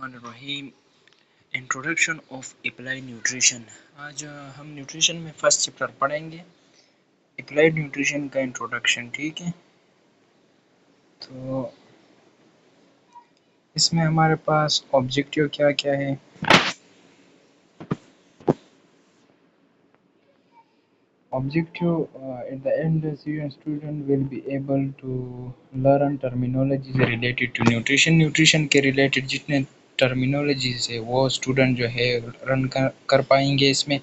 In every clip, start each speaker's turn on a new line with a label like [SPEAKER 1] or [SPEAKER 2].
[SPEAKER 1] बिस्मिल्लाहिर्रहमानिर्रहीम। Introduction of applied nutrition. आज हम न्यूट्रिशन में फर्स्ट चैप्टर पढ़ेंगे, अप्लाइड न्यूट्रिशन का इंट्रोडक्शन। ठीक है, तो इसमें हमारे पास ऑब्जेक्टिव क्या क्या है। Objective at the end, the student will be able to learn terminologies related to nutrition. Nutrition के रिलेटेड जितने टर्मिनोलॉजीज है वो स्टूडेंट जो है रन कर पाएंगे इसमें,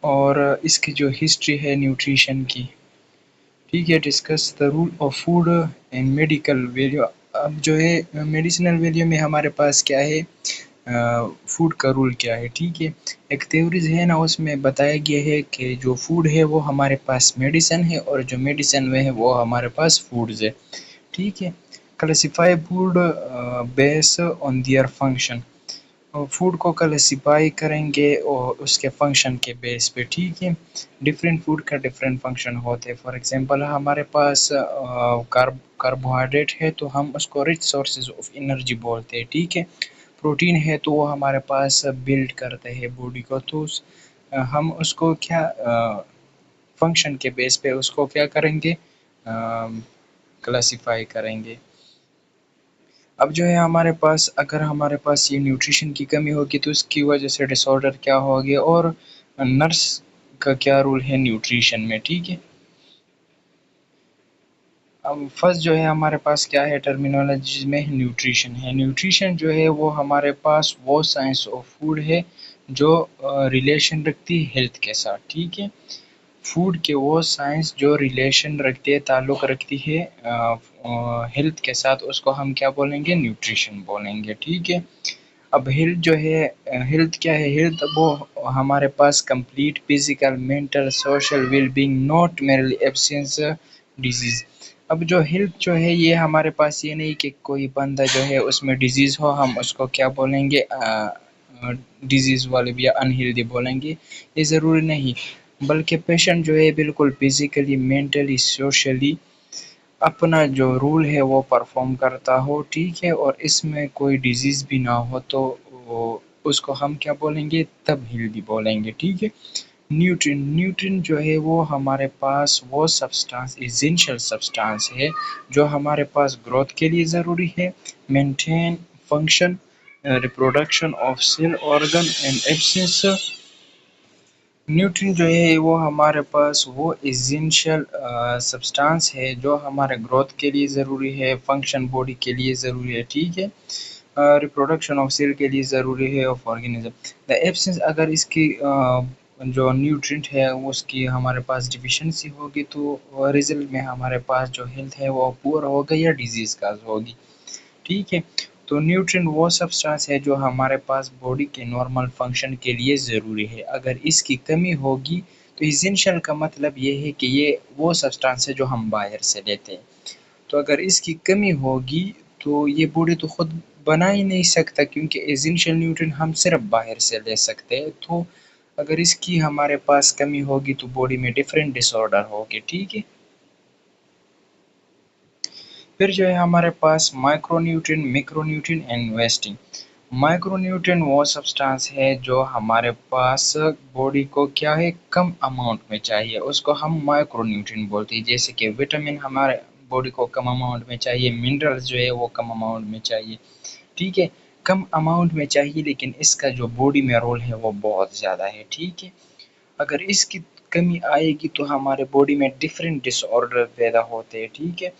[SPEAKER 1] और इसकी जो हिस्ट्री है न्यूट्रिशन की। ठीक है, discuss the rule of food and medical value. अब जो है मेडिसिनल वैल्यू में हमारे पास क्या है, फूड का रूल क्या है। ठीक है, एक थ्योरीज है ना, उसमें बताया गया है कि जो फूड है वो हमारे पास मेडिसिन है, और जो मेडिसिन में है वो हमारे पास फूड्स है। ठीक है, classify food base on their function. Food को क्लासिफाई करेंगे और उसके फंक्शन के बेस पे। ठीक है, डिफरेंट फूड का डिफरेंट फंक्शन होते हैं। फॉर एग्जांपल हमारे पास कार्बोहाइड्रेट है तो हम उसको रिच सोर्सेज ऑफ एनर्जी बोलते हैं। ठीक है, प्रोटीन है तो वो हमारे पास बिल्ड करते हैं बॉडी को, तो हम उसको क्या फंक्शन के बेस पे उसको क्या करेंगे, क्लासिफाई करेंगे। अब जो है हमारे पास, अगर हमारे पास ये न्यूट्रिशन की कमी होगी तो उसकी वजह से डिसऑर्डर क्या होगी, और नर्स का क्या रोल है न्यूट्रिशन में। ठीक है, अब फर्स्ट जो है हमारे पास क्या है टर्मिनोलॉजी में, न्यूट्रिशन है। न्यूट्रिशन जो है वो हमारे पास वो साइंस ऑफ फूड है जो रिलेशन रखती है हेल्थ के साथ। ठीक है, फूड के वो साइंस जो रिलेशन रखती है, ताल्लुक़ रखती है हेल्थ के साथ, उसको हम क्या बोलेंगे, न्यूट्रिशन बोलेंगे। ठीक है, अब हेल्थ जो है, हेल्थ क्या है, हेल्थ वो हमारे पास complete physical mental social wellbeing, not merely absence disease. अब जो हेल्थ जो है ये हमारे पास ये नहीं कि कोई बंदा जो है उसमें डिजीज़ हो हम उसको क्या बोलेंगे, डिजीज़ वाले भी या अनहेल्दी बोलेंगे, ये ज़रूरी नहीं। बल्कि पेशेंट जो है बिल्कुल फिजिकली मेंटली सोशली अपना जो रूल है वो परफॉर्म करता हो। ठीक है, और इसमें कोई डिजीज़ भी ना हो तो उसको हम क्या बोलेंगे, तब हेल्दी बोलेंगे। ठीक है, न्यूट्रिएंट, न्यूट्रिएंट जो है वो हमारे पास वो सब्सटेंस, एसेंशियल सब्सटेंस है जो हमारे पास ग्रोथ के लिए ज़रूरी है, maintain function, reproduction of cell organ and absence. Nutrient जो है वो हमारे पास वो एसेंशियल सब्सटेंस है जो हमारे ग्रोथ के लिए ज़रूरी है, फंक्शन बॉडी के लिए ज़रूरी है। ठीक है, रिप्रोडक्शन ऑफ सेल के लिए ज़रूरी है ऑफ ऑर्गेनिज्म। द एब्सेंस, अगर इसकी जो न्यूट्रिएंट है उसकी हमारे पास डिफिशिएंसी होगी तो रिजल्ट में हमारे पास जो हेल्थ है वो पुअर होगी या डिजीज़ काज होगी। ठीक है, तो न्यूट्रिएंट वो सब्सटेंस है जो हमारे पास बॉडी के नॉर्मल फंक्शन के लिए ज़रूरी है। अगर इसकी कमी होगी तो एसेंशियल का मतलब ये है कि ये वो सब्सटेंस है जो हम बाहर से लेते हैं, तो अगर इसकी कमी होगी तो ये बॉडी तो खुद बना ही नहीं सकता, क्योंकि एसेंशियल न्यूट्रिएंट हम सिर्फ बाहर से ले सकते हैं। तो अगर इसकी हमारे पास कमी होगी तो बॉडी में डिफरेंट डिसऑर्डर होगी। ठीक है, फिर जो है हमारे पास micronutrient, macronutrient and wasting. Micronutrient वो सब्सटेंस है जो हमारे पास बॉडी को क्या है, कम अमाउंट में चाहिए, उसको हम माइक्रोन्यूट्रिएंट बोलते हैं। जैसे कि विटामिन हमारे बॉडी को कम अमाउंट में चाहिए, मिनरल्स जो है वो कम अमाउंट में चाहिए। ठीक है, कम अमाउंट में चाहिए लेकिन इसका जो बॉडी में रोल है वो बहुत ज़्यादा है। ठीक है, अगर इसकी कमी आएगी तो हमारे बॉडी में डिफरेंट डिसऑर्डर पैदा होते हैं। ठीक है,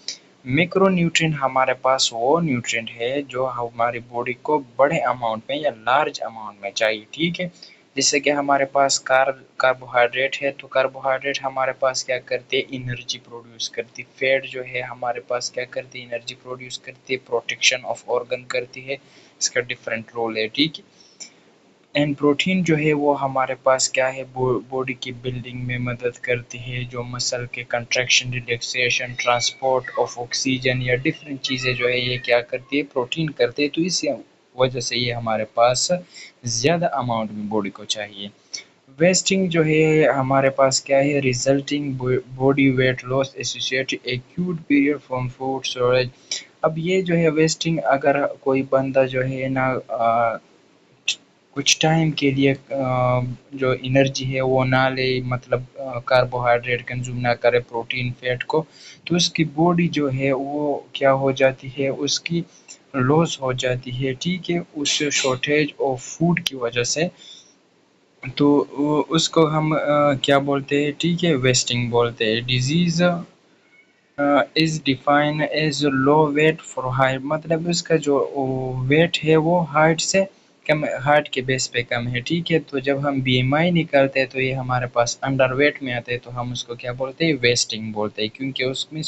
[SPEAKER 1] मैक्रोन्यूट्रिएंट हमारे पास वो न्यूट्रिएंट है जो हमारी बॉडी को बड़े अमाउंट में या लार्ज अमाउंट में चाहिए। ठीक है, जैसे कि हमारे पास कार्बोहाइड्रेट है तो कार्बोहाइड्रेट हमारे पास क्या करते हैं, एनर्जी प्रोड्यूस करती। फैट जो है हमारे पास क्या करती है, एनर्जी प्रोड्यूस करती है, प्रोटेक्शन ऑफ ऑर्गन करती है, इसका डिफरेंट रोल है। ठीक है, एंड प्रोटीन जो है वो हमारे पास क्या है, बॉडी की बिल्डिंग में मदद करती है, जो मसल के contraction, relaxation, transport of oxygen या डिफरेंट चीज़ें जो है ये क्या करती है, प्रोटीन करते हैं। तो इस वजह से ये हमारे पास ज़्यादा अमाउंट में बॉडी को चाहिए। वेस्टिंग जो है हमारे पास क्या है, resulting body weight loss associated acute period from food storage. अब ये जो है वेस्टिंग, अगर कोई बंदा जो है ना कुछ टाइम के लिए जो एनर्जी है वो ना ले, मतलब कार्बोहाइड्रेट कंज्यूम ना करे, प्रोटीन फैट को, तो उसकी बॉडी जो है वो क्या हो जाती है, उसकी लॉस हो जाती है, ठीक है, उस शॉर्टेज ऑफ फूड की वजह से। तो उसको हम क्या बोलते हैं, ठीक है, वेस्टिंग बोलते हैं। Disease is define as low weight for height, मतलब उसका जो वेट है वो हाइट से कम, हाइट के बेस पे कम है, ठीक है। तो जब हम बीएमआई निकालते हैं तो ये हमारे पास अंडर वेट में आते हैं, तो हम उसको क्या बोलते हैं, वेस्टिंग बोलते हैं, क्योंकि उसमें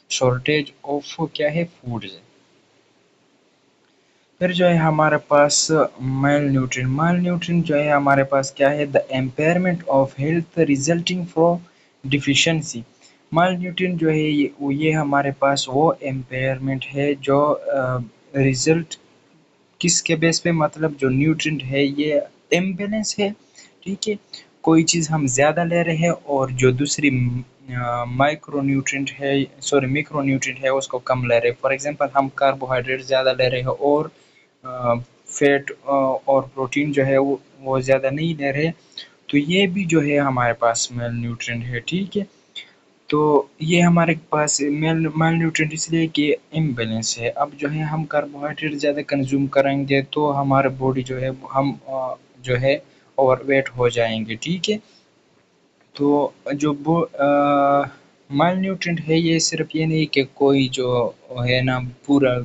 [SPEAKER 1] शॉर्टेज ऑफ क्या है, फूड है। फिर जो है हमारे पास माल न्यूट्रिएंट जो है हमारे पास क्या है, the impairment of health resulting from deficiency. Mall nutrient जो है ये हमारे पास वो एम्पेयरमेंट है जो रिजल्ट किसके बेस पे, मतलब जो न्यूट्रिएंट है ये इम्बैलेंस है, ठीक है। कोई चीज़ हम ज़्यादा ले रहे हैं और जो दूसरी माइक्रो न्यूट्रिएंट है, सॉरी मिक्रो न्यूट्रिएंट है, उसको कम ले रहे हैं। फॉर एग्जांपल हम कार्बोहाइड्रेट ज़्यादा ले रहे हैं और फैट और प्रोटीन जो है वो ज़्यादा नहीं ले रहे, तो ये भी जो है हमारे पास मेल न्यूट्रिएंट है, ठीक है। तो ये हमारे पास मेल न्यूट्रिएंट इसलिए कि इम्बैलेंस है। अब जो है हम कार्बोहाइड्रेट ज़्यादा कंज्यूम करेंगे तो हमारा बॉडी जो है हम जो है ओवरवेट हो जाएंगे, ठीक है। तो जो माल न्यूट्रिएंट है ये सिर्फ ये नहीं कि कोई जो है ना पूरा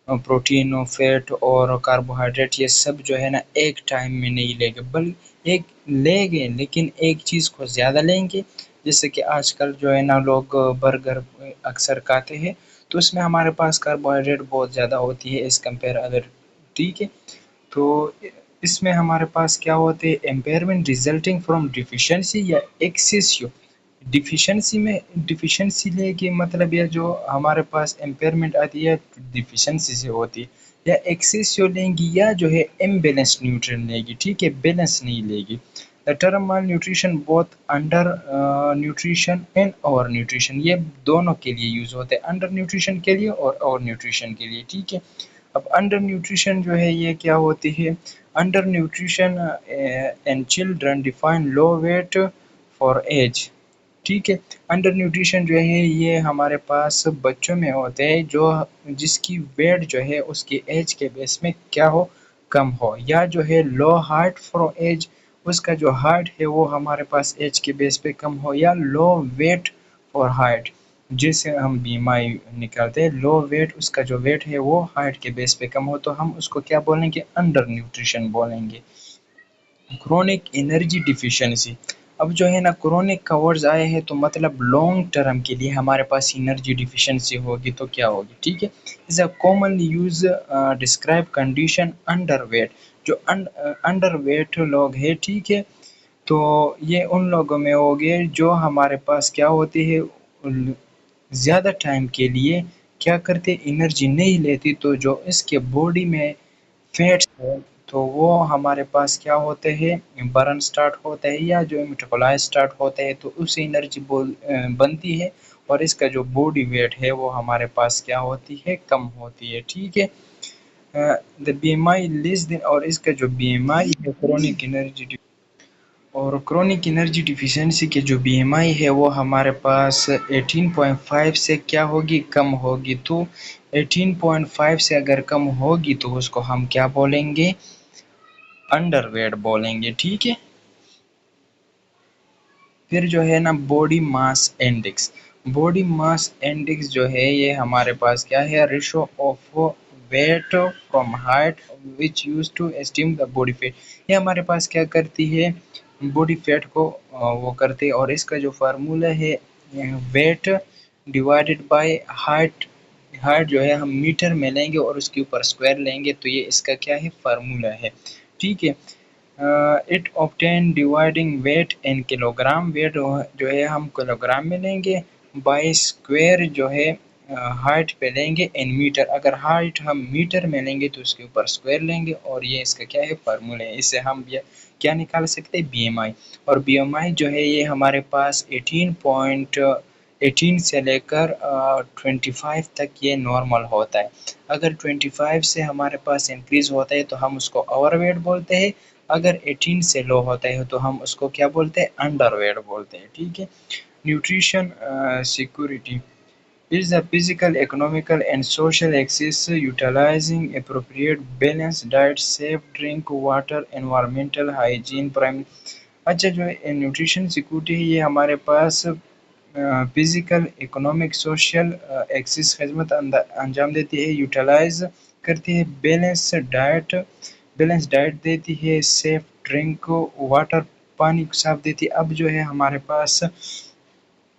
[SPEAKER 1] प्रोटीन और फैट और कार्बोहाइड्रेट ये सब जो है ना एक टाइम में नहीं लेंगे, बल्कि एक लेंगे लेकिन एक चीज़ को ज़्यादा लेंगे। जैसे कि आजकल जो है ना लोग बर्गर अक्सर खाते हैं, तो उसमें हमारे पास कार्बोहाइड्रेट बहुत ज़्यादा होती है एज़ कम्पेयर अदर, ठीक है। तो इसमें हमारे पास क्या होते हैं, एम्पेयरमेंट रिजल्टिंग फ्रॉम डिफिशिएंसी या एक्सेसिव। डिफिशिएंसी में डिफिशिएंसी लेके मतलब ये जो हमारे पास एम्पेयरमेंट आती है डिफिशिएंसी से होती है, या एक्सेसिव लेंगी या जो है इम्बैलेंस न्यूट्रिएंट लेगी, ठीक है, बैलेंस नहीं लेगी। The term mall nutrition both under nutrition and over nutrition, ये दोनों के लिए यूज़ होते हैं, अंडर न्यूट्रिशन के लिए और ओवर न्यूट्रिशन के लिए, ठीक है। अब अंडर न्यूट्रिशन जो है ये क्या होती है, under nutrition in children define low weight for age, ठीक है। अंडर न्यूट्रिशन जो है ये हमारे पास बच्चों में होते हैं जो जिसकी वेट जो है उसकी एज के बेस में क्या हो, कम हो, या जो है लो हार्ट फॉर एज, उसका जो हार्ट है वो हमारे पास एज के बेस पे कम हो, या लो वेट फॉर हाइट, जिसे हम बीएमआई निकालते हैं, लो वेट, उसका जो वेट है वो हाइट के बेस पे कम हो, तो हम उसको क्या बोलेंगे, अंडर न्यूट्रिशन बोलेंगे। क्रोनिक एनर्जी डिफिशिएंसी, अब जो है ना क्रोनिक का वर्ड्स आए हैं तो मतलब लॉन्ग टर्म के लिए हमारे पास एनर्जी डिफिशिएंसी होगी तो क्या होगी, ठीक है। Is a commonly use describe condition under weight, जो अंडर वेट लोग हैं, ठीक है, तो ये उन लोगों में हो गए जो हमारे पास क्या होती है, ज़्यादा टाइम के लिए क्या करते, एनर्जी नहीं लेती, तो जो इसके बॉडी में फैट्स है तो वो हमारे पास क्या होते हैं, बर्न स्टार्ट होता है, या जो मेटाबॉलाइज स्टार्ट होता है, तो उससे एनर्जी बनती है, और इसका जो बॉडी वेट है वो हमारे पास क्या होती है, कम होती है, ठीक है। द बीएमआई लेस देन, और इसका जो बीएमआई है क्रोनिक एनर्जी, और क्रोनिक एनर्जी डिफिशिएंसी के जो बीएमआई है वो हमारे पास 18.5 से क्या होगी, कम होगी, तो 18.5 से अगर कम होगी तो उसको हम क्या बोलेंगे, अंडरवेट बोलेंगे, ठीक है। फिर जो है ना body mass index, body mass index जो है ये हमारे पास क्या है, ratio of weight from height which use to estimate the body fat, ये हमारे पास क्या करती है, बॉडी फैट को वो करते हैं, और इसका जो फार्मूला है weight divided by height, height जो है हम मीटर में लेंगे और उसके ऊपर स्क्वायर लेंगे, तो ये इसका क्या है, फार्मूला है, ठीक है। It obtain dividing weight in kilogram, weight जो है हम किलोग्राम में लेंगे, बाय स्क्वायर जो है हाइट पे लेंगे इन मीटर, अगर हाइट हम मीटर में लेंगे तो उसके ऊपर स्क्वायर लेंगे, और ये इसका क्या है, फार्मूला है, इससे हम ये क्या निकाल सकते हैं, बीएमआई, और बीएमआई जो है ये हमारे पास 18 18 से लेकर 25 तक ये नॉर्मल होता है। अगर 25 से हमारे पास इंक्रीज़ होता है तो हम उसको ओवरवेट बोलते हैं, अगर 18 से लो होता है तो हम उसको क्या बोलते हैं, अंडरवेट बोलते हैं, ठीक है। Nutrition security is the physical, economical, and social access utilizing appropriate balanced diet, safe drink water, environmental hygiene, prime। अच्छा, जो न्यूट्रिशन सिक्योरिटी है ये हमारे पास फिजिकल, इकोनॉमिक, सोशल एक्सिस खदमत अंजाम देती है, यूटिलाइज करती है, बैलेंस डाइट देती है, सेफ ड्रिंक वाटर, पानी साफ देती है। अब जो है हमारे पास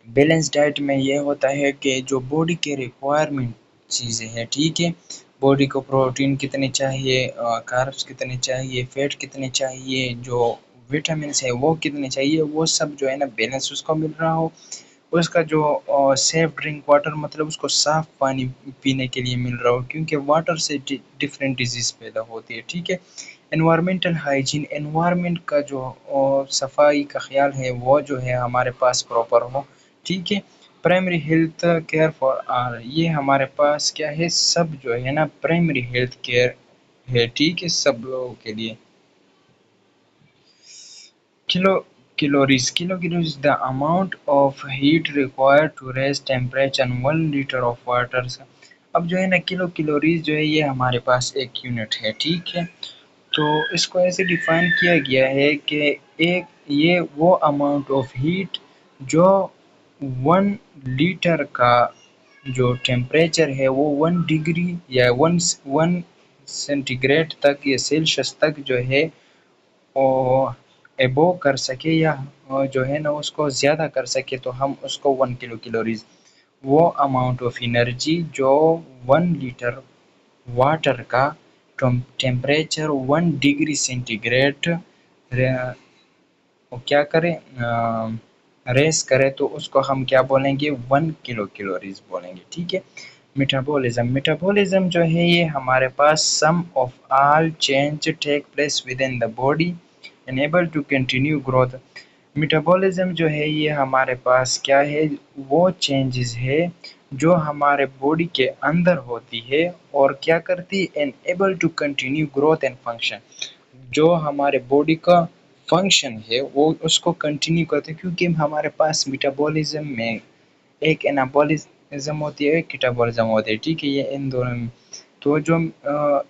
[SPEAKER 1] बैलेंस डाइट में ये होता है कि जो बॉडी के रिक्वायरमेंट चीज़ें हैं, ठीक है। बॉडी को प्रोटीन कितने चाहिए, कार्ब्स कितने चाहिए, फैट कितने चाहिए, जो विटामिन्स है वो कितने चाहिए, वो सब जो है ना बैलेंस उसको मिल रहा हो। उसका जो सेफ ड्रिंक वाटर मतलब उसको साफ पानी पीने के लिए मिल रहा हो, क्योंकि वाटर से डिफरेंट डिजीज़ पैदा होती है, ठीक है। एनवायरमेंटल हाइजीन, एनवायरमेंट का जो सफाई का ख्याल है वो जो है हमारे पास प्रॉपर हो, ठीक है। Primary health care for all, ये हमारे पास क्या है, सब जो है ना प्राइमरी हेल्थ केयर है, ठीक है, सब लोगों के लिए। Kilo Kilocalories the amount of heat required to raise temperature and 1 liter of water। अब जो है ना किलो कैलोरीज जो है ये हमारे पास एक यूनिट है, ठीक है। तो इसको ऐसे डिफाइन किया गया है कि एक ये वो अमाउंट ऑफ हीट जो 1 लीटर का जो टेम्परेचर है वो 1 डिग्री या 1 सेंटीग्रेड तक या सेल्सियस तक जो है वो एबोव कर सके या जो है ना उसको ज़्यादा कर सके, तो हम उसको 1 किलो कैलोरीज, वो अमाउंट ऑफ एनर्जी जो 1 लीटर वाटर का टेम्परेचर 1 डिग्री सेंटीग्रेड वो क्या करें, रेस करें, तो उसको हम क्या बोलेंगे, 1 किलो कैलोरीज बोलेंगे, ठीक है। मेटाबॉलिज्म जो है ये हमारे पास sum of all change take place within the body enable to continue growth. Metabolism जो है ये हमारे पास क्या है, वो चेंजेस है जो हमारे बॉडी के अंदर होती है और क्या करती है, enable to continue growth and function. जो हमारे बॉडी का फंक्शन है वो उसको कंटिन्यू करते हैं, क्योंकि हमारे पास मेटाबॉलिज्म में एक एनाबॉलिज्म होती है, एक कैटाबॉलिज्म होती है, ठीक है। ये इन दोनों में तो जो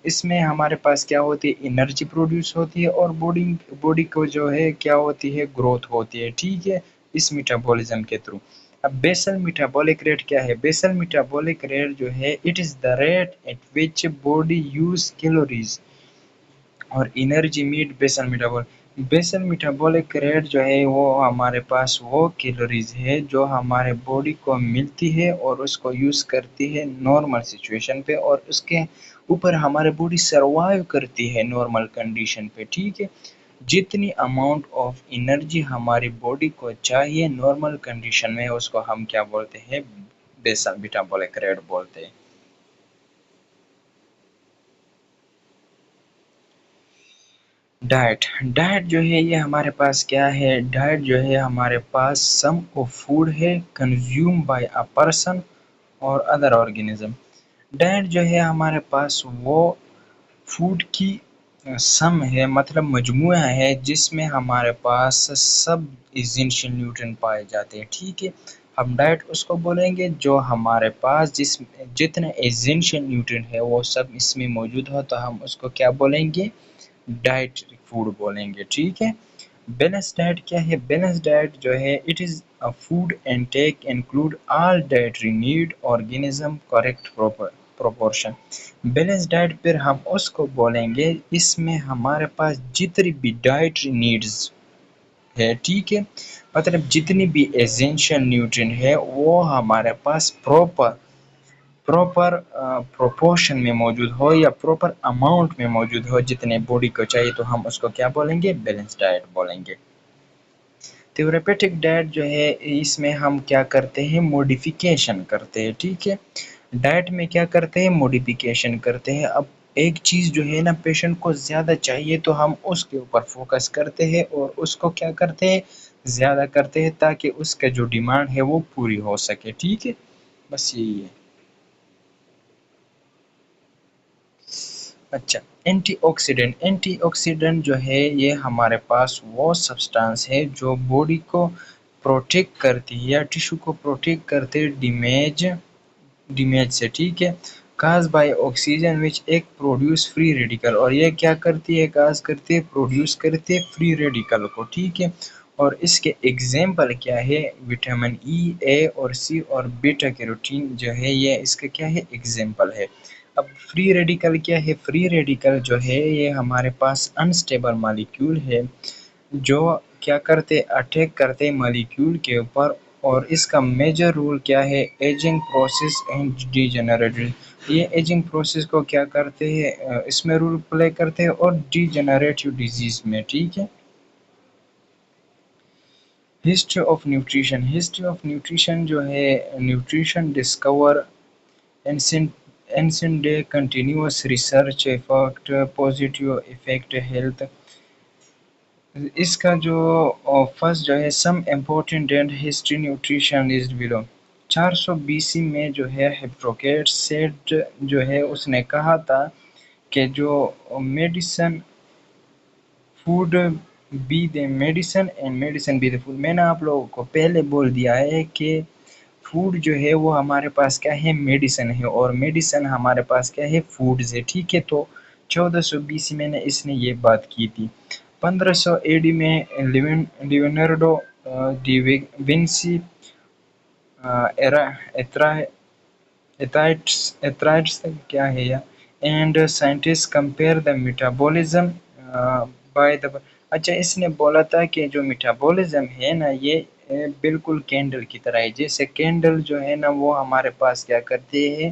[SPEAKER 1] इसमें हमारे पास क्या होती है, एनर्जी प्रोड्यूस होती है और बॉडी बॉडी को जो है क्या होती है, ग्रोथ होती है, ठीक है, इस मेटाबॉलिज्म के थ्रू। अब बेसल मेटाबॉलिक रेट क्या है, बेसल मेटाबॉलिक रेट जो है it is the rate at which body use calories और एनर्जी मीट बेसल मेटाबॉलिक रेट जो है वो हमारे पास वो कैलोरीज है जो हमारे बॉडी को मिलती है और उसको यूज़ करती है नॉर्मल सिचुएशन पे, और उसके ऊपर हमारे बॉडी सर्वाइव करती है नॉर्मल कंडीशन पे, ठीक है। जितनी अमाउंट ऑफ एनर्जी हमारी बॉडी को चाहिए नॉर्मल कंडीशन में उसको हम क्या बोलते हैं, बेसल मेटाबॉलिक रेट बोलते हैं। डाइट डाइट जो है ये हमारे पास क्या है, डाइट जो है हमारे पास सम ऑफ फूड है कंज्यूम बाय अ पर्सन और अदर ऑर्गेनिज्म। डाइट जो है हमारे पास वो फूड की सम है, मतलब मजमुआ है जिसमें हमारे पास सब इसेंशियल न्यूट्रिएंट पाए जाते हैं, ठीक है। हम डाइट उसको बोलेंगे जो हमारे पास जिस जितने एसेंशियल न्यूट्रिएंट है वो सब इसमें मौजूद हो, तो हम उसको क्या बोलेंगे, डाइट फूड बोलेंगे, ठीक है। बैलेंस डाइट क्या है, बैलेंस डाइट जो है it is a food intake include all dietary need organism correct proper proportion. Balance diet पर हम उसको बोलेंगे इसमें हमारे पास जितनी भी डाइटरी नीड्स है, ठीक है, मतलब जितनी भी एसेंशियल न्यूट्रिएंट है वो हमारे पास प्रॉपर प्रॉपर प्रोपोर्शन में मौजूद हो या प्रॉपर अमाउंट में मौजूद हो जितने बॉडी को चाहिए, तो हम उसको क्या बोलेंगे, बैलेंस डाइट बोलेंगे। थेरेपेटिक डाइट जो है इसमें हम क्या करते हैं, मॉडिफिकेशन करते हैं, ठीक है। डाइट में क्या करते हैं, मॉडिफिकेशन करते हैं। अब एक चीज़ जो है ना पेशेंट को ज़्यादा चाहिए तो हम उसके ऊपर फोकस करते हैं और उसको क्या करते हैं, ज़्यादा करते हैं ताकि उसका जो डिमांड है वो पूरी हो सके, ठीक है? बस यही है। अच्छा, एंटीऑक्सीडेंट जो है ये हमारे पास वो सब्सटेंस है जो बॉडी को प्रोटेक्ट करती है या टिश्यू को प्रोटेक्ट करते हैं डैमेज से, ठीक है? काज बाय ऑक्सीजन विच एक प्रोड्यूस फ्री रेडिकल, और ये क्या करती है, काज करती है, प्रोड्यूस करती है फ्री रेडिकल को, ठीक है? और इसके एग्जाम्पल क्या है, विटामिन ई, ए और सी और बीटा कैरोटीन जो है ये इसका क्या है, एग्जाम्पल है। अब फ्री रेडिकल क्या है, फ्री रेडिकल जो है ये हमारे पास अनस्टेबल मॉलिक्यूल है जो क्या करते, अटैक करते मॉलिक्यूल के ऊपर, और इसका मेजर रूल क्या है, एजिंग प्रोसेस एंड डीजेनरेटिव। ये एजिंग प्रोसेस को क्या करते हैं, इसमें रूल प्ले करते हैं, और डीजेनरेटिव डिजीज में, ठीक है? हिस्ट्री ऑफ न्यूट्रिशन जो है, nutrition discover ancient ancient day continuous research effort positive effect health. इसका जो फर्स्ट जो है, some important and history nutrition is below. 400 BC में जो है हिप्पोक्रेट्स सेड जो है उसने कहा था कि जो medicine food be the medicine and medicine be the food. मैंने आप लोगों को पहले बोल दिया है कि फूड जो है वो हमारे पास क्या है, मेडिसन है, और मेडिसन हमारे पास क्या है, फूड्स है, ठीक है? तो 1400 बीसी में इसने ये बात की थी। 1500 एडी में लियोनार्डो डी विंसी एरा एथराइट्स क्या है या, and scientist compare the metabolism by the. अच्छा, इसने बोला था कि जो मेटाबॉलिज्म है ना ये बिल्कुल कैंडल की तरह है। जैसे कैंडल जो है ना वो हमारे पास क्या करती है,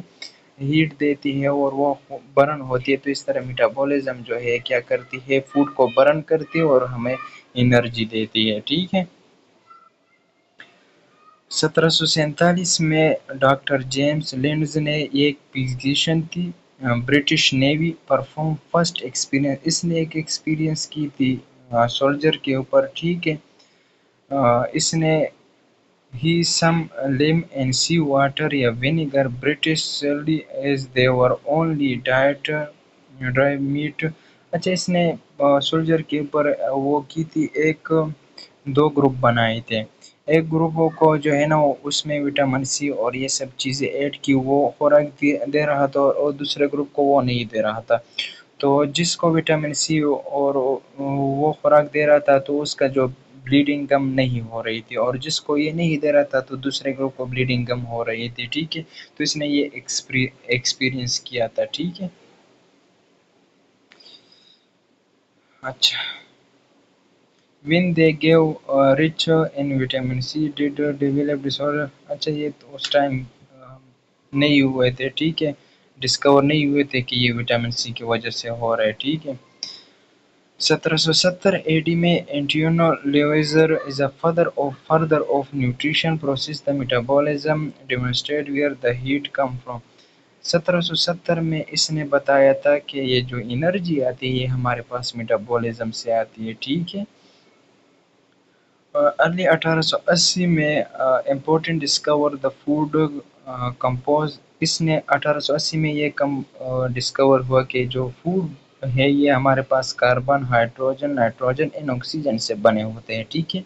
[SPEAKER 1] हीट देती है और वो बर्न होती है, तो इस तरह मेटाबॉलिज्म जो है क्या करती है, फूड को बर्न करती है और हमें एनर्जी देती है, ठीक है? 1747 में डॉक्टर जेम्स लिंड्स ने एक पोजीशन थी British navy perform first experience, इसने एक एक्सपीरियंस की थी सोल्जर के ऊपर, ठीक है? इसने ही some lime and sea water या vinegar British salary as they were only diet dry meat. अच्छा, इसने सोल्जर के ऊपर वो की थी, एक दो ग्रुप बनाए थे। एक ग्रुप को जो है ना उसमें विटामिन सी और ये सब चीज़ें ऐड की, वो खुराक दे रहा था, और दूसरे ग्रुप को वो नहीं दे रहा था। तो जिसको विटामिन सी और वो खुराक दे रहा था तो उसका जो ब्लीडिंग कम नहीं हो रही थी, और जिसको ये नहीं दे रहा था तो दूसरे ग्रुप को ब्लीडिंग कम हो रही थी, ठीक है? तो इसने ये एक्सपीरियंस किया था, ठीक है? अच्छा, when they gave rich in vitamin C did develop disorder। अच्छा, ये तो उस टाइम नहीं हुए थे, ठीक है? डिस्कवर नहीं हुए थे कि ये विटामिन सी की वजह से हो रहा है, ठीक है? 1770 एडी में Antonio लेवेजर is a further of nutrition process the metabolism demonstrate where the heat come from। 1770 में इसने बताया था कि ये जो एनर्जी आती है ये हमारे पास मेटाबॉलिज्म से आती है, ठीक है? अर्ली 1880 में important discover the food compose. इसने 1880 में ये कम डिस्कवर हुआ कि जो फूड है ये हमारे पास carbon, hydrogen, nitrogen and oxygen से बने होते हैं, ठीक है?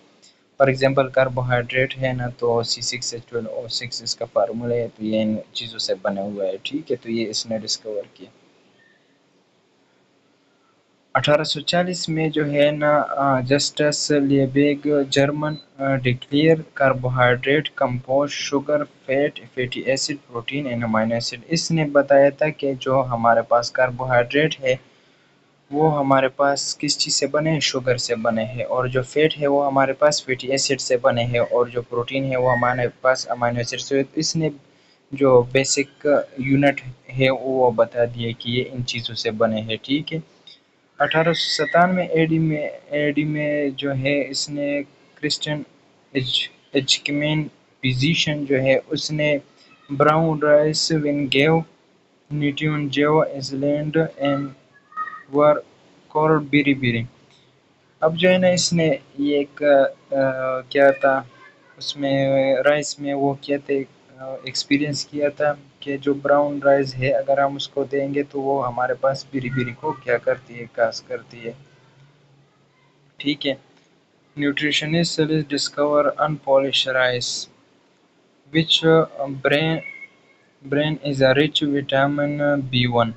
[SPEAKER 1] फॉर एग्जांपल कार्बोहाइड्रेट है ना तो C6H12O6 इसका फार्मूला है, तो ये इन चीज़ों से बना हुआ है, ठीक है? तो ये इसने डिस्कवर किया। 1840 में जो है ना Justus Liebig German declare carbohydrate compose sugar fat fatty acid protein and amino acid. इसने बताया था कि जो हमारे पास कार्बोहाइड्रेट है वो हमारे पास किस चीज़ से बने हैं, शुगर से बने हैं, और जो फैट है वो हमारे पास फैटी एसिड से बने हैं, और जो प्रोटीन है वो हमारे पास अमीनो एसिड से। तो इसने जो बेसिक यूनिट है वो बता दिए कि ये इन चीज़ों से बने हैं, ठीक है? 1897 एडी में जो है इसने क्रिस्टियन एचकिमेन फिजिशियन जो है उसने brown rice win gave nutrition जेव आइसलैंड एंड वर कॉल्ड बिरी बिरी। अब जो है ना इसने ये एक क्या था उसमें राइस में वो क्या थे एक्सपीरियंस किया था कि जो ब्राउन राइस है अगर हम उसको देंगे तो वो हमारे पास बिरी बिरी को क्या करती है, कास करती है। ठीक है। Nutritionist discover unpolished rice which brain is a rich vitamin B1।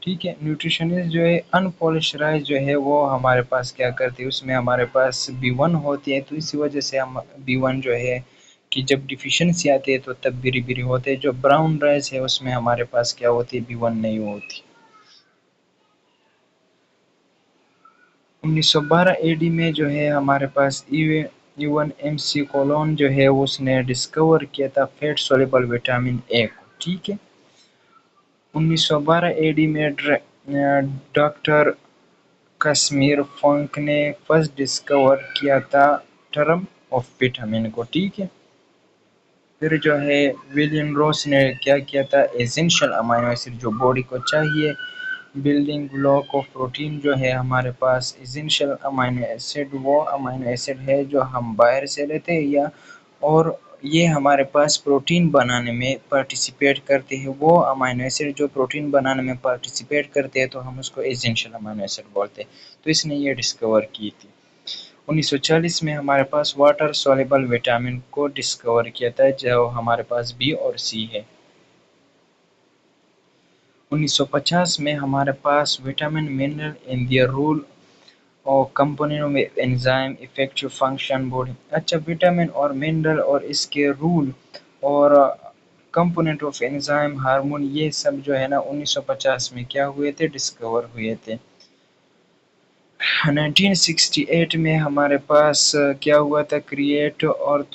[SPEAKER 1] ठीक है। न्यूट्रिशनिस्ट जो है अनपॉलिश राइस जो है वो हमारे पास क्या करती है, उसमें हमारे पास B1 होती है, तो इसी वजह से हम B1 जो है कि जब डिफिशिएंसी आती है तो तब बिरी बिरी होते हैं। जो ब्राउन राइस है उसमें हमारे पास क्या होती है, B1 नहीं होती। 1912 एडी में जो है हमारे पास इवन MC कोलोन जो है उसने डिस्कवर किया था फैट सोल्यूबल विटामिन ए को। ठीक है। 1912 एडी में डॉक्टर कश्मीर फंक ने फर्स्ट डिस्कवर किया था टर्म ऑफ विटामिन को। ठीक है। फिर जो है विलियम रोस ने क्या किया था, एसेंशियल अमाइनो एसिड जो बॉडी को चाहिए, बिल्डिंग ब्लॉक ऑफ प्रोटीन जो है हमारे पास एसेंशियल अमाइनो एसिड वो अमाइनो एसिड है जो हम बाहर से लेते हैं या और ये हमारे पास प्रोटीन बनाने में पार्टिसिपेट करते हैं। वो अमाइनो एसिड जो प्रोटीन बनाने में पार्टिसिपेट करते हैं तो हम उसको एसेंशियल अमाइनो एसिड बोलते हैं। तो इसने ये डिस्कवर की थी। 1940 में हमारे पास वाटर सॉल्युबल विटामिन को डिस्कवर किया था जो हमारे पास बी और सी है। 1950 में हमारे पास vitamin mineral in their role और कंपोनेंट में एंजाइम इफेक्टिव फंक्शन बॉडी। अच्छा, विटामिन और मिनरल और इसके रूल और कंपोनेंट ऑफ एंजाइम हार्मोन ये सब जो है ना 1950 में क्या हुए थे, डिस्कवर हुए थे। 1968 में हमारे पास क्या हुआ था, क्रिएट और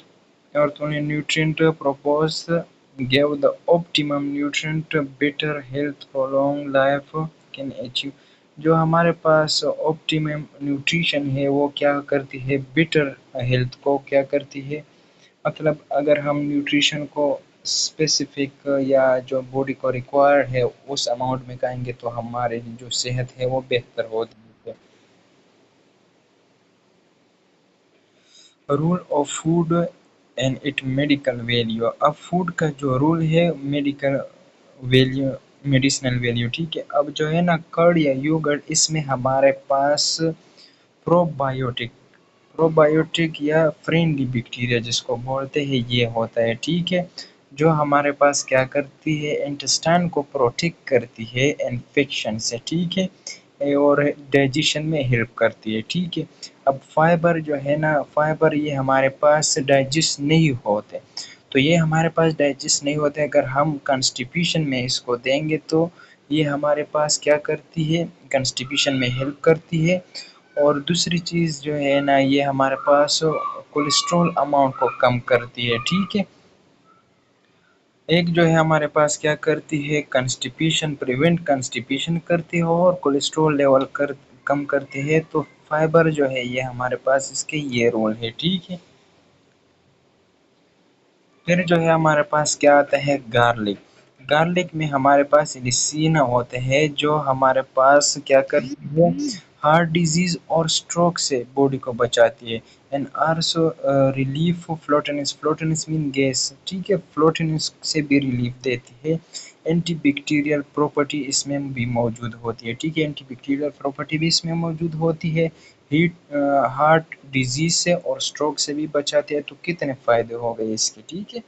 [SPEAKER 1] तूने nutrient propose gave the optimum nutrient better health prolong life can achieve. जो हमारे पास ऑप्टिमम न्यूट्रिशन है वो क्या करती है, बेटर हेल्थ को क्या करती है, मतलब अगर हम न्यूट्रिशन को स्पेसिफिक या जो बॉडी को रिक्वायर्ड है उस अमाउंट में खाएंगे तो हमारे जो सेहत है वो बेहतर होती है। Rule of food and it medical value. अब फूड का जो रूल है मेडिकल वैल्यू, मेडिसिनल वैल्यू। ठीक है। अब जो है ना कर्ड या योगर्ट इसमें हमारे पास प्रोबायोटिक प्रोबायोटिक या फ्रेंडली बैक्टीरिया जिसको बोलते हैं ये होता है। ठीक है। जो हमारे पास क्या करती है, इंटेस्टाइन को प्रोटेक्ट करती है इन्फेक्शन से। ठीक है। और डाइजेशन में हेल्प करती है। ठीक है। अब फाइबर जो है ना, फाइबर ये हमारे पास डाइजेस्ट नहीं होते, तो ये हमारे पास डाइजेस्ट नहीं होते, अगर हम कंस्टिपेशन में इसको देंगे तो ये हमारे पास क्या करती है, कंस्टिपेशन में हेल्प करती है। और दूसरी चीज़ जो है ना ये हमारे पास कोलेस्ट्रॉल अमाउंट को कम करती है। ठीक है। एक जो है हमारे पास क्या करती है, कंस्टिपेशन प्रिवेंट कंस्टिपेशन करती है और कोलेस्ट्रॉल लेवल कम करती है। तो फाइबर जो है ये हमारे पास इसके ये रोल है। ठीक है। फिर जो है हमारे पास क्या आता है, गार्लिक। गार्लिक में हमारे पास लिसीन होते हैं जो हमारे पास क्या करती है, हार्ट डिजीज और स्ट्रोक से बॉडी को बचाती है। And also relief flatulence, flatulence mean gas. ठीक है। फ्लोटिनस से भी रिलीफ देती है। एंटीबैक्टीरियल प्रॉपर्टी इसमें भी मौजूद होती है। ठीक है। एंटीबैक्टीरियल प्रॉपर्टी भी इसमें मौजूद होती है। हीट हार्ट डिजीज से और स्ट्रोक से भी बचाते हैं। तो कितने फायदे हो गए इसके। ठीक है।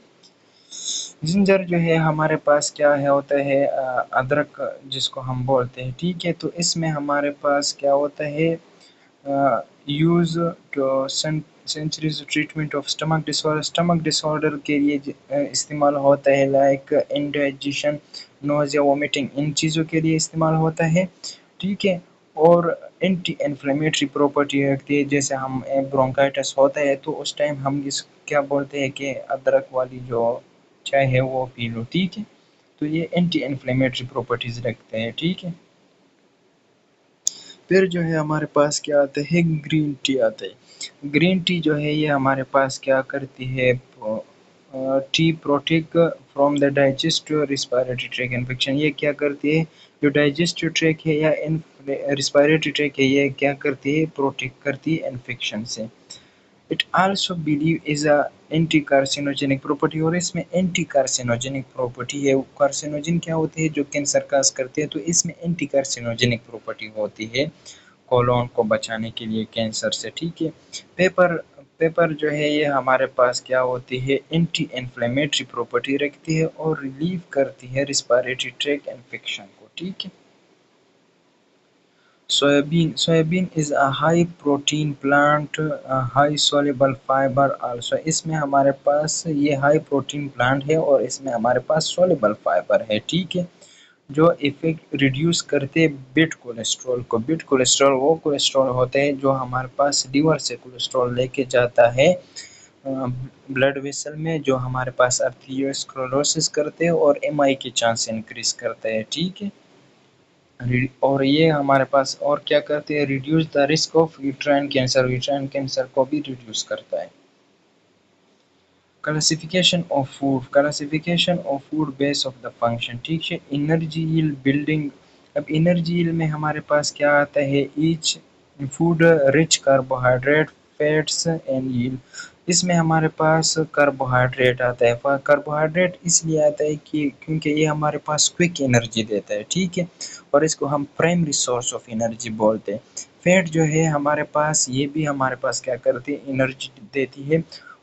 [SPEAKER 1] जिंजर जो है हमारे पास क्या है होता है, अदरक जिसको हम बोलते हैं। ठीक है। तो इसमें हमारे पास क्या होता है, use to centuries treatment of stomach disorder, stomach disorder के लिए इस्तेमाल होता है, लाइक इंडाइजेशन, नोजिया, वोमिटिंग, इन चीज़ों के लिए इस्तेमाल होता है। ठीक है। और एंटी इन्फ्लेमेटरी प्रॉपर्टी रखती है, जैसे हम ब्रोंकाइटिस होता है तो उस टाइम हम इस क्या बोलते हैं कि अदरक वाली जो चाय है वो पी लो। ठीक है। तो ये एंटी इन्फ्लेमेटरी प्रॉपर्टीज रखते हैं। ठीक है। फिर जो है हमारे पास क्या आता है, ग्रीन टी आता है। ग्रीन टी जो है ये हमारे पास क्या करती है, T protect from the digestive respiratory track infection. ये क्या करती है, जो डाइजेस्टिव ट्रैक है या रिस्पायरेटरी ट्रैक है ये क्या करती है, प्रोटेक्ट करती है इन्फेक्शन से। It also believe is a anti carcinogenic property, और इसमें एंटी कार्सिनोजेनिक प्रॉपर्टी है। कार्सिनोजन क्या होते हैं, जो कैंसर काज करते हैं, तो इसमें एंटी कार्सिनोजेनिक प्रॉपर्टी होती है कोलोन को बचाने के लिए कैंसर से, ठीक है। पेपर पेपर जो है ये हमारे पास क्या होती है, एंटी इन्फ्लेमेटरी प्रॉपर्टी रखती है और रिलीव करती है रिस्पायरेटरी ट्रैक इन्फेक्शन को, ठीक है। Soybean is a high protein plant, high soluble fibre also. इसमें हमारे पास ये हाई प्रोटीन प्लांट है और इसमें हमारे पास सोल्यूबल फाइबर है, ठीक है, जो इफेक्ट रिड्यूस करते बिट कोलेस्ट्रॉल को। बिट कोलेस्ट्रॉल वो कोलेस्ट्रॉल होते हैं जो हमारे पास लीवर से कोलेस्ट्रॉल लेके जाता है ब्लड वेसल में, जो हमारे पास अर्थीरोस्क्लेरोसिस करते हैं और एमआई के चांस इंक्रीज करते हैं, ठीक है। और ये हमारे पास और क्या करते हैं, reduce the risk of uterine cancer, uterine cancer को भी रिड्यूस करता है। Classification of food base of the function, ठीक है। एनर्जी यील्ड बिल्डिंग, अब एनर्जी यील्ड में हमारे पास क्या आता है, each food rich carbohydrate fats and yield. इसमें हमारे पास कार्बोहाइड्रेट आता है। कार्बोहाइड्रेट इसलिए आता है कि क्योंकि ये हमारे पास क्विक एनर्जी देता है, ठीक है, और इसको हम प्राइमरी सोर्स ऑफ एनर्जी बोलते हैं। फैट जो है हमारे पास, ये भी हमारे पास क्या करती है, एनर्जी देती है।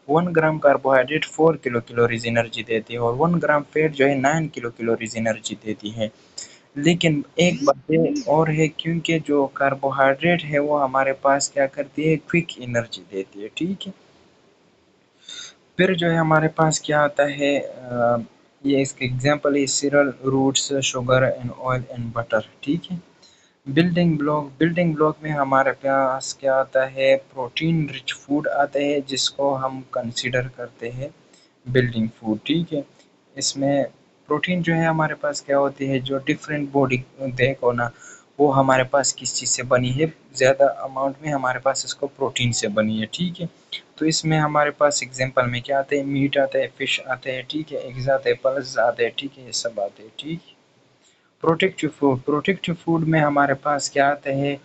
[SPEAKER 1] 1 ग्राम कार्बोहाइड्रेट 4 कैलोरीज एनर्जी देती है और 1 ग्राम फैट जो है 9 कैलोरीज एनर्जी देती है। लेकिन एक बात और है, क्योंकि जो कार्बोहाइड्रेट है वो हमारे पास क्या करती है, क्विक एनर्जी देती है, ठीक है। फिर जो है हमारे पास क्या आता है, ये इसके एग्जांपल है cereal, roots, sugar and oil and butter, ठीक है। बिल्डिंग ब्लॉक में हमारे पास क्या आता है, प्रोटीन रिच फूड आते हैं जिसको हम कंसीडर करते हैं बिल्डिंग फूड, ठीक है। इसमें प्रोटीन जो है हमारे पास क्या होती है, जो डिफरेंट बॉडी देखो ना, वो हमारे पास किस चीज़ से बनी है, ज़्यादा अमाउंट में हमारे पास इसको प्रोटीन से बनी है, ठीक है। तो इसमें हमारे पास एग्जांपल में क्या आते हैं, मीट आता है, फिश आते हैं, ठीक है, एग्स आते हैं, पल्स आते हैं, ठीक है, ये सब आते हैं, ठीक है। प्रोटेक्टिव फूड में हमारे पास क्या आते हैं,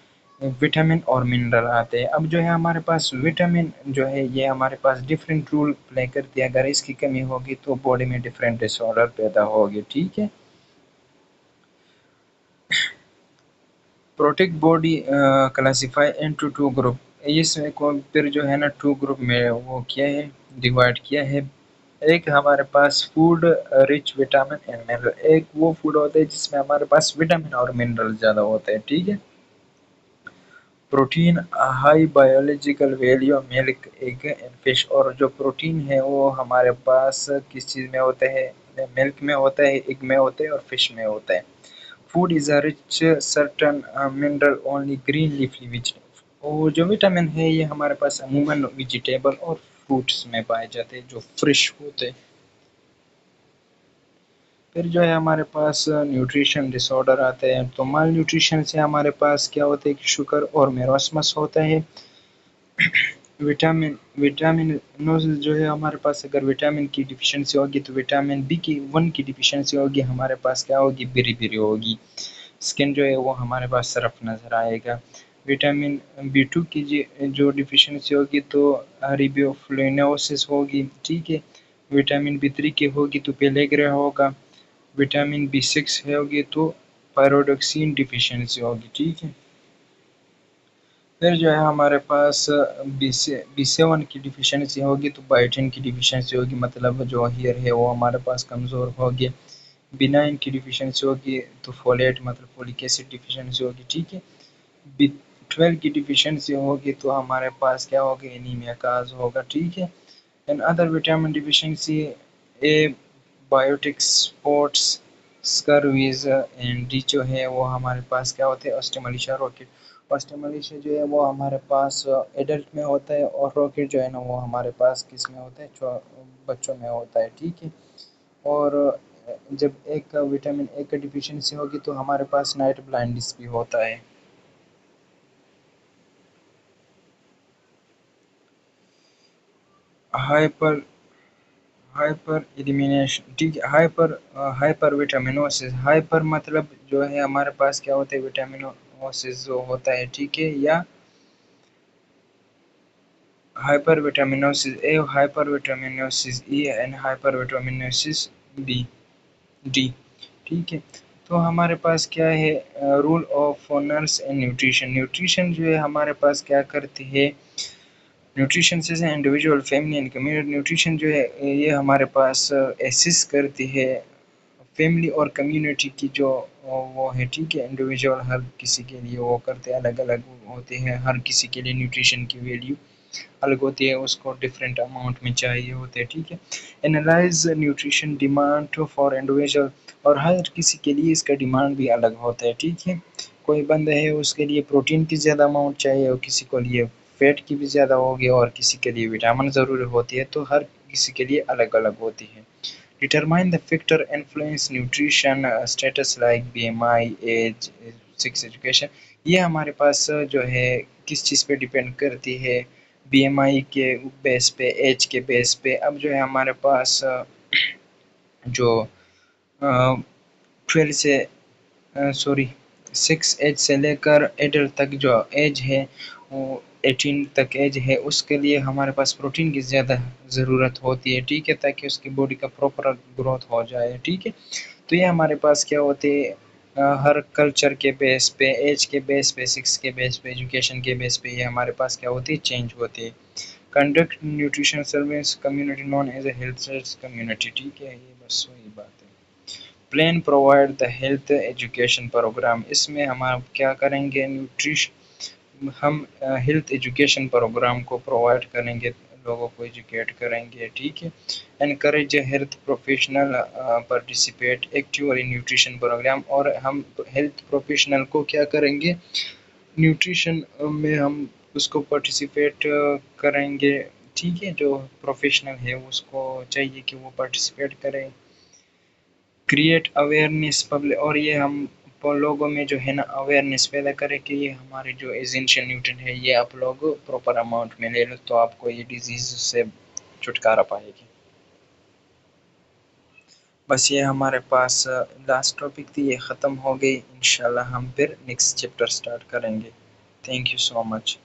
[SPEAKER 1] विटामिन और मिनरल आते हैं। अब जो है हमारे पास विटामिन जो है ये हमारे पास डिफरेंट रोल प्ले करती है, अगर इसकी कमी होगी तो बॉडी में डिफरेंट डिसऑर्डर पैदा होगी, ठीक है। Protect body classify into 2 group, इसमें को फिर जो है ना 2 ग्रुप में वो किया है, डिवाइड किया है। एक हमारे पास food rich vitamin and mineral, एक वो फूड होता है जिसमें हमारे पास विटामिन और मिनरल ज़्यादा होते हैं, ठीक है। Protein high biological value, milk, egg and fish, और जो प्रोटीन है वो हमारे पास किस चीज़ में होता है, मिल्क में होता है, एग में होता है और फिश में होता है। Food is a rich certain mineral only green leafy vegetable, और जो विटामिन है ये हमारे पास अमूमन वेजिटेबल और फ्रूट्स में पाए जाते हैं जो फ्रेश होते हैं। फिर जो है हमारे पास न्यूट्रिशन डिसऑर्डर आते हैं, तो माल न्यूट्रिशन से हमारे पास क्या होता है कि शुगर और मेरोस्मस होता है। विटामिन जो है हमारे पास, अगर विटामिन की डिफिशिएंसी होगी तो विटामिन बी1 की डिफिशिएंसी होगी, हमारे पास क्या होगी, बिरी होगी। स्किन जो है वो हमारे पास सरफ नज़र आएगा। विटामिन बी2 की जो डिफिशिएंसी होगी तो रिबियोफ्लैनोसिस होगी, ठीक है। विटामिन बी3 की होगी तो पेलेग्रिया होगा। विटामिन बी6 होगी तो पायरोडोक्सिन डिफिशिएंसी होगी, ठीक है। फिर जो है हमारे पास बी7 की डिफिशिएंसी होगी तो बायोटिन की डिफिशिएंसी होगी, मतलब जो हेयर है वो हमारे पास कमज़ोर होगी। बी9 की डिफिशिएंसी होगी तो फोलेट मतलब फोलिक एसिड डिफिशिएंसी होगी, ठीक है। बी12 की डिफिशिएंसी होगी तो हमारे पास क्या होगा, एनीमिया काज होगा, ठीक है। And other vitamin deficiency, a biotic spots, scurvies and D जो है वो हमारे पास क्या होते हैं, ऑस्टियोमलिशिया रॉकेट। ऑस्टियोमलिशिया जो है वो हमारे पास एडल्ट में होता है और रॉकेट जो है ना वो हमारे पास किस में होता है, बच्चों में होता है, ठीक है। और जब एक विटामिन ए का डिफिशिएंसी होगी तो हमारे पास नाइट ब्लाइंडनेस भी होता है। हाइपर हाइपर एलिमिनेशन, ठीक है। हाइपर विटामिनोसिस, हाइपर मतलब जो है हमारे पास क्या होते हैं, विटामिन विटामिनोसिस जो होता है, ठीक है, या hypervitaminosis A, hypervitaminosis E and hypervitaminosis B D, ठीक है। तो हमारे पास क्या है, rule of nurse and nutrition. Nutrition जो है हमारे पास क्या करती है, न्यूट्रिशन से individual, family and community. Nutrition जो है ये हमारे पास असिस्ट करती है फैमिली और कम्युनिटी की जो वो है, ठीक है। इंडिविजुअल हर किसी के लिए वो करते हैं, अलग अलग होते हैं, हर किसी के लिए न्यूट्रिशन की वैल्यू अलग होती है, उसको डिफरेंट अमाउंट में चाहिए होते हैं, ठीक है। Analyse nutrition demand for individual, और हर किसी के लिए इसका डिमांड भी अलग होता है, ठीक है। कोई बंदा है उसके लिए प्रोटीन की ज़्यादा अमाउंट चाहिए और किसी को लिए फैट की भी ज़्यादा होगी और किसी के लिए विटामिन ज़रूरी होती है, तो हर किसी के लिए अलग अलग होती है। Determine the factor influence nutrition status like BMI, age, sex, education। ये हमारे पास जो है किस चीज़ पे डिपेंड करती है, बीएमआई के बेस पे, एज के बेस पे। अब जो है हमारे पास जो 12 से सॉरी 6 एज से लेकर एडल्ट तक जो एज है वो 18 तक एज है, उसके लिए हमारे पास प्रोटीन की ज़्यादा ज़रूरत होती है, ठीक है, ताकि उसकी बॉडी का प्रॉपर ग्रोथ हो जाए, ठीक है। तो ये हमारे पास क्या होते हैं, हर कल्चर के बेस पे, एज के बेस पे, सेक्स के बेस पे, एजुकेशन के बेस पे ये हमारे पास क्या होती है, चेंज होती है। Conduct nutrition service community known as a health service community, ठीक है, ये बस वही बात है। Plan provide the health education program, इसमें हम आप क्या करेंगे, न्यूट्रिशन हम हेल्थ एजुकेशन प्रोग्राम को प्रोवाइड करेंगे, लोगों को एजुकेट करेंगे, ठीक है। Encourage health professional participate actively nutrition program, और हम हेल्थ प्रोफेशनल को क्या करेंगे, न्यूट्रिशन में हम उसको पार्टिसिपेट करेंगे, ठीक है। जो प्रोफेशनल है उसको चाहिए कि वो पार्टिसिपेट करें। क्रिएट अवेयरनेस पब्लिक, और ये हम लोगों में जो है ना अवेयरनेस पैदा करें कि ये हमारे जो एसेंशियल न्यूट्रिएंट है ये आप लोग प्रॉपर अमाउंट में ले लो, तो आपको ये डिजीज से छुटकारा पाएगी। बस ये हमारे पास लास्ट टॉपिक थी, ये ख़त्म हो गई। इंशाल्लाह हम फिर नेक्स्ट चैप्टर स्टार्ट करेंगे। Thank you so much.